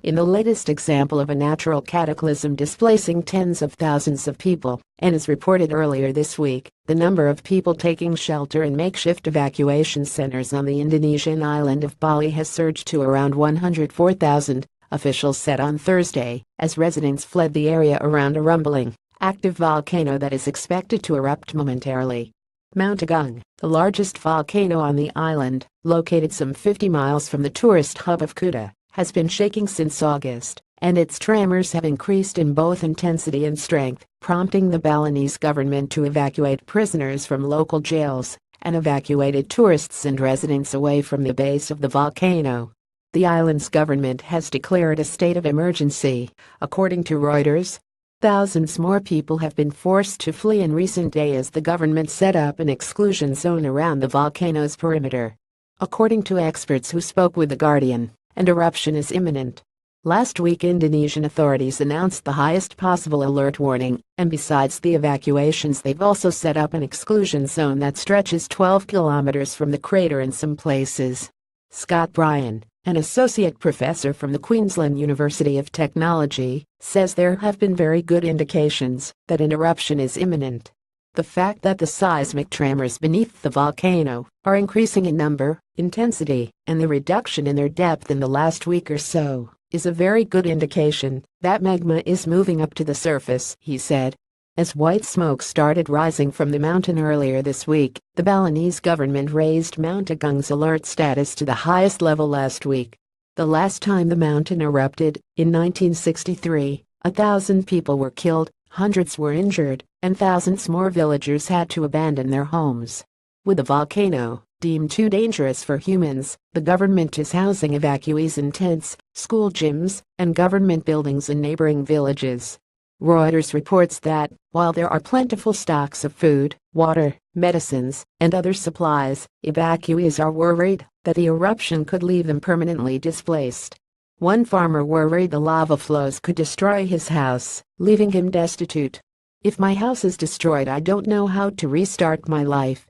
in the latest example of a natural cataclysm displacing tens of thousands of people, and as reported earlier this week, the number of people taking shelter in makeshift evacuation centers on the Indonesian island of Bali has surged to around 104,000, officials said on Thursday, as residents fled the area around a rumbling, active volcano that is expected to erupt momentarily. Mount Agung, the largest volcano on the island, located some 50 miles from the tourist hub of Kuta, has been shaking since August, and its tremors have increased in both intensity and strength, prompting the Balinese government to evacuate prisoners from local jails and evacuated tourists and residents away from the base of the volcano. The island's government has declared a state of emergency, according to Reuters. Thousands more people have been forced to flee in recent days as the government set up an exclusion zone around the volcano's perimeter. According to experts who spoke with The Guardian, an eruption is imminent. Last week, Indonesian authorities announced the highest possible alert warning, and besides the evacuations, they've also set up an exclusion zone that stretches 12 kilometers from the crater in some places. Scott Bryan, an associate professor from the Queensland University of Technology, says there have been very good indications that an eruption is imminent. The fact that the seismic tremors beneath the volcano are increasing in number, intensity, and the reduction in their depth in the last week or so is a very good indication that magma is moving up to the surface, he said. As white smoke started rising from the mountain earlier this week, the Balinese government raised Mount Agung's alert status to the highest level last week. The last time the mountain erupted, in 1963, 1,000 people were killed, hundreds were injured, and thousands more villagers had to abandon their homes. With the volcano deemed too dangerous for humans, the government is housing evacuees in tents, school gyms, and government buildings in neighboring villages. Reuters reports that, while there are plentiful stocks of food, water, medicines, and other supplies, evacuees are worried that the eruption could leave them permanently displaced. One farmer worried the lava flows could destroy his house, leaving him destitute. "If my house is destroyed, I don't know how to restart my life.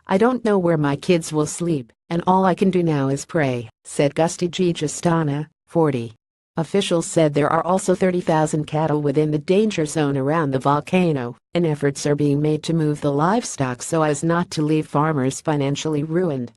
I don't know where my kids will sleep, and all I can do now is pray," said Gusti Gijastana, 40. Officials said there are also 30,000 cattle within the danger zone around the volcano, and efforts are being made to move the livestock so as not to leave farmers financially ruined.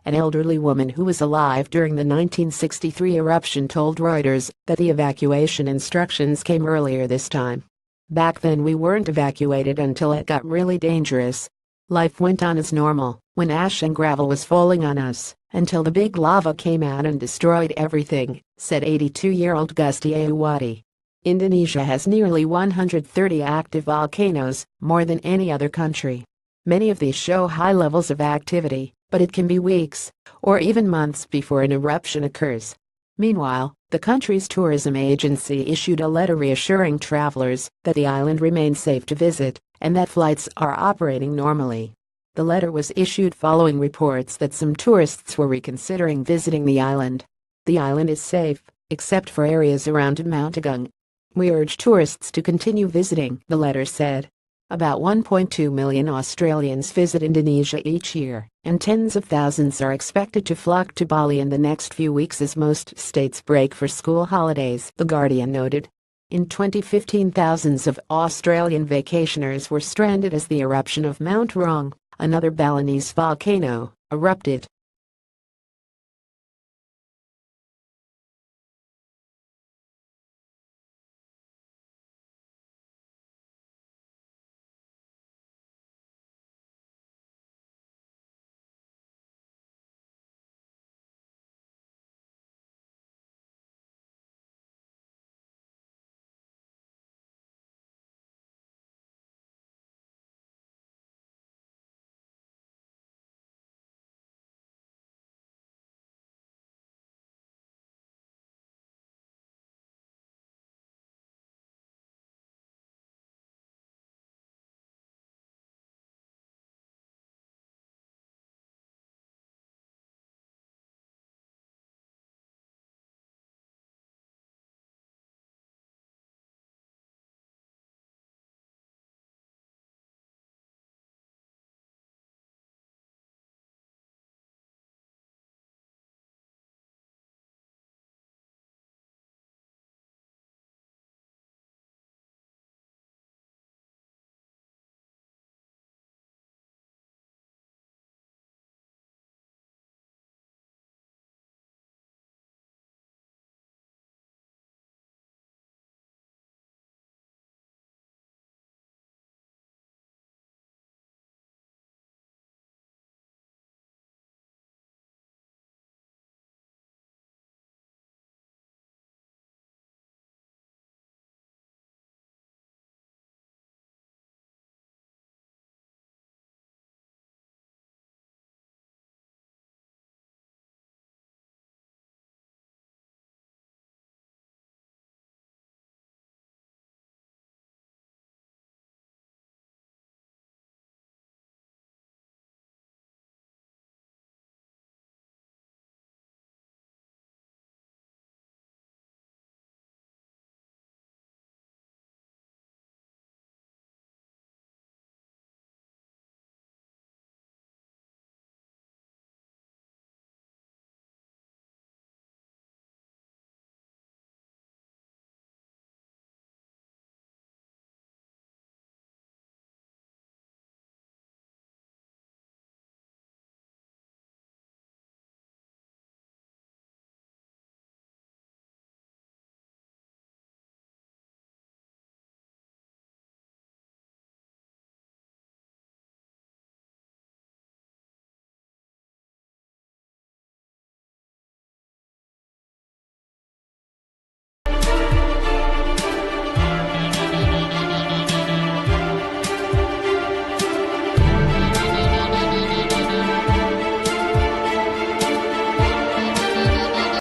An elderly woman who was alive during the 1963 eruption told Reuters that the evacuation instructions came earlier this time. "Back then we weren't evacuated until it got really dangerous. Life went on as normal, when ash and gravel was falling on us, until the big lava came out and destroyed everything," said 82-year-old Gusti Awati. Indonesia has nearly 130 active volcanoes, more than any other country. Many of these show high levels of activity, but it can be weeks, or even months before an eruption occurs. Meanwhile, the country's tourism agency issued a letter reassuring travelers that the island remains safe to visit, and that flights are operating normally. The letter was issued following reports that some tourists were reconsidering visiting the island. "The island is safe, except for areas around Mount Agung. We urge tourists to continue visiting," the letter said. About 1.2 million Australians visit Indonesia each year, and tens of thousands are expected to flock to Bali in the next few weeks as most states break for school holidays, The Guardian noted. In 2015, thousands of Australian vacationers were stranded as the eruption of Mount Rong, another Balinese volcano, erupted.